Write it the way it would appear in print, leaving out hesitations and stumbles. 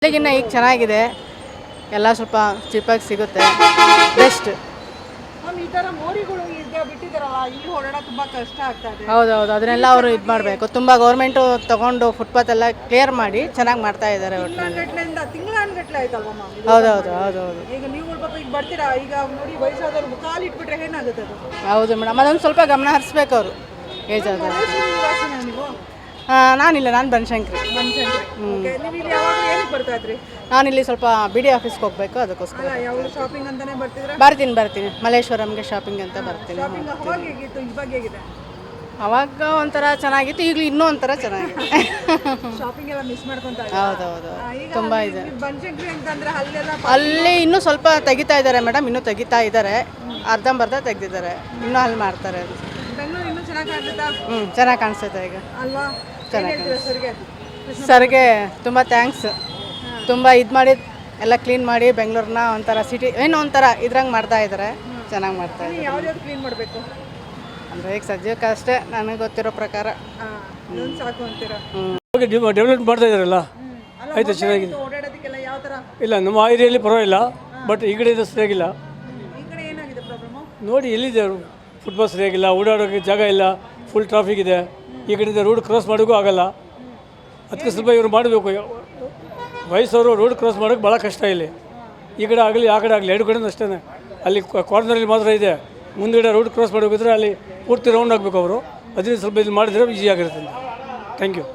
ಇಲ್ಲಿಗಿನ್ನ ಈಗ ಚೆನ್ನಾಗಿದೆ, ಎಲ್ಲ ಸ್ವಲ್ಪ ಚೀಪಾಗಿ ಸಿಗುತ್ತೆ, ಬೆಸ್ಟ್. ಈ ಥರ ಮೋರಿಗಳು ಈಗ ಬಿಟ್ಟಿದ್ದಾರಲ್ಲ, ಇಲ್ಲಿ ಓಡಾಡೋಕೆ ತುಂಬ ಕಷ್ಟ ಆಗ್ತಾ ಇದೆ. ಹೌದೌದು, ಅದನ್ನೆಲ್ಲ ಅವರು ಇದು ಮಾಡಬೇಕು. ತುಂಬ ಗೌರ್ಮೆಂಟು ತೊಗೊಂಡು ಫುಟ್ಪಾತ್ ಎಲ್ಲ ಕ್ಲಿಯರ್ ಮಾಡಿ ಚೆನ್ನಾಗಿ ಮಾಡ್ತಾ ಇದ್ದಾರೆ ಒಟ್ಟಿನಲ್ಲಿ. ತಿಂಗಳಾನ್ಗಟ್ಲೆ ಆಯ್ತಲ್ವಮ್ಮ ಇದು? ಹೌದೌದು ಹೌದೌದು ಈಗ ನೀವು ಪಾಪ ಈಗ ಬರ್ತೀರಾ, ಈಗ ನೋಡಿ ವಯಸ್ಸಾದವ್ರು ಕಾಲು ಇಟ್ಬಿಟ್ರೆ ಏನಾಗುತ್ತೆ ಅದು? ಹೌದು ಮೇಡಮ್, ಅದೊಂದು ಸ್ವಲ್ಪ ಗಮನ ಹರಿಸ್ಬೇಕು ಅವರು ಏಜ್ ಆದವರು. ಮಲ್ಲೇಶ್ವರ ನಿವಾಸಿನಾ ನೀವು? ನಾನಿಲ್ಲ, ನಾನು ಬನಶಂಕರಿ. ಓಕೆ, ನೀವು ಇಲ್ಲಿ ಯಾವಾಗ ಏನಕ್ಕೆ ಬರ್ತಾ ಇದ್ರಿ? ನಾನಿಲ್ಲಿ ಸ್ವಲ್ಪ ಬಿ ಡಿ ಆಫೀಸ್ಗೆ ಹೋಗಬೇಕು, ಅದಕ್ಕೋಸ್ಕರ ಅಲ್ಲ, ಯಾವಾಗ ಶಾಪಿಂಗ್ ಅಂತಾನೆ ಬರ್ತಿದ್ರ? ಬರ್ತೀನಿ ಮಲ್ಲೇಶ್ವರಂಗೆ ಶಾಪಿಂಗ್ ಅಂತ ಬರ್ತೀನಿ. ಶಾಪಿಂಗ್ ಅವಾಗ ಹೇಗಿತ್ತು, ಇವಾಗ ಹೇಗಿದೆ? ಅವಾಗ ಒಂಥರ ಚೆನ್ನಾಗಿತ್ತು, ಈಗಲೂ ಇನ್ನೂ ಒಂಥರ ಚೆನ್ನಾಗಿದೆ. ಶಾಪಿಂಗ್ ಎಲ್ಲ ಮಿಸ್ ಮಾಡ್ಕೊಂತ ಹೌದೌದು, ತುಂಬ ಇದೆ. ಬನಶಂಕರಿ ಅಂತಂದ್ರೆ ಅಲ್ಲೆಲ್ಲ ಅಲ್ಲಿ ಇನ್ನೂ ಸ್ವಲ್ಪ ತೆಗಿತಾ ಇದ್ದಾರೆ ಮೇಡಮ್, ಇನ್ನೂ ತೆಗಿತಾ ಇದ್ದಾರೆ, ಅರ್ಧಂಬರ್ಧ ತೆಗ್ದಿದ್ದಾರೆ, ಇನ್ನೂ ಅಲ್ಲಿ ಮಾಡ್ತಾರೆ. ಅದು ಬೆಂಗಳೂರು ಇನ್ನೂ ಚೆನ್ನಾಗಿ ಕಾಣ್ತೈತಾ? ಚೆನ್ನಾಗಿ ಕಾಣಿಸ್ತೈತೆ ಈಗ. ಅಲ್ವಾ? ಚೆನ್ನಾಗಿ ಸರ್ಗೆ ಸರ್ಗೆ ತುಂಬ ಥ್ಯಾಂಕ್ಸ್. ತುಂಬ ಇದು ಮಾಡಿ ಎಲ್ಲ ಕ್ಲೀನ್ ಮಾಡಿ ಬೆಂಗಳೂರನ್ನ ಒಂಥರ ಸಿಟಿ ಏನೋ ಒಂಥರ ಇದ್ರಂಗೆ ಮಾಡ್ತಾ ಇದ್ದಾರೆ, ಚೆನ್ನಾಗಿ ಮಾಡ್ತಾ ಇದ್ದಾರೆ. ಯಾವ್ದಾದ್ರು ಕ್ಲೀನ್ ಮಾಡಬೇಕು ಅಂದರೆ ಈಗ ಸದ್ಯಕ್ಕೆ ಅಷ್ಟೇ ನನಗೆ ಗೊತ್ತಿರೋ ಪ್ರಕಾರ. ಇದೊಂದು ಸಾಕು ಅಂತೀರಾ? ಡೆವಲಪ್ ಮಾಡ್ತಾ ಇದ್ದಾರಲ್ಲ, ಆಯ್ತು, ಚೆನ್ನಾಗಿದೆ. ಓಡಾಡೋದಕ್ಕೆಲ್ಲ ಯಾವ ಥರ? ಇಲ್ಲ, ನಮ್ಮ ಏರಿಯಲ್ಲಿ ಪರವಾಗಿಲ್ಲ, ಬಟ್ ಈ ಕಡೆ ಸರಿಯಾಗಿಲ್ಲ. ಈ ಕಡೆ ಏನಾಗಿದೆ ಪ್ರಾಬ್ಲಮ್ಮು? ನೋಡಿ, ಎಲ್ಲಿದೆ ಫುಟ್ಪಾತ್ ಸರಿಯಾಗಿಲ್ಲ, ಓಡಾಡೋಕ್ಕೆ ಜಾಗ ಇಲ್ಲ, ಫುಲ್ ಟ್ರಾಫಿಕ್ ಇದೆ. ಈ ಕಡೆಯಿಂದ ರೋಡ್ ಕ್ರಾಸ್ ಮಾಡೋಕ್ಕೂ ಆಗಲ್ಲ. ಅದಕ್ಕೆ ಸ್ವಲ್ಪ ಇವರು ಮಾಡಬೇಕು. ವಯಸ್ಸವರು ರೋಡ್ ಕ್ರಾಸ್ ಮಾಡೋಕ್ಕೆ ಭಾಳ ಕಷ್ಟ ಇಲ್ಲಿ. ಈ ಕಡೆ ಆಗಲಿ ಆ ಕಡೆ ಆಗಲಿ, ಎರಡು ಕಡೆ ಅಷ್ಟೇ. ಅಲ್ಲಿ ಕಾರ್ನರಲ್ಲಿ ಮಾತ್ರ ಇದೆ, ಮುಂದುಗಡೆ ರೋಡ್ ಕ್ರಾಸ್ ಮಾಡಬೇಕಿದ್ರೆ ಅಲ್ಲಿ ಪೂರ್ತಿ ರೌಂಡ್ ಆಗಬೇಕು ಅವರು. ಅದರಿಂದ ಸ್ವಲ್ಪ ಇದು ಮಾಡಿದರೆ ಈಸಿ ಆಗಿರುತ್ತೆ. Thank you.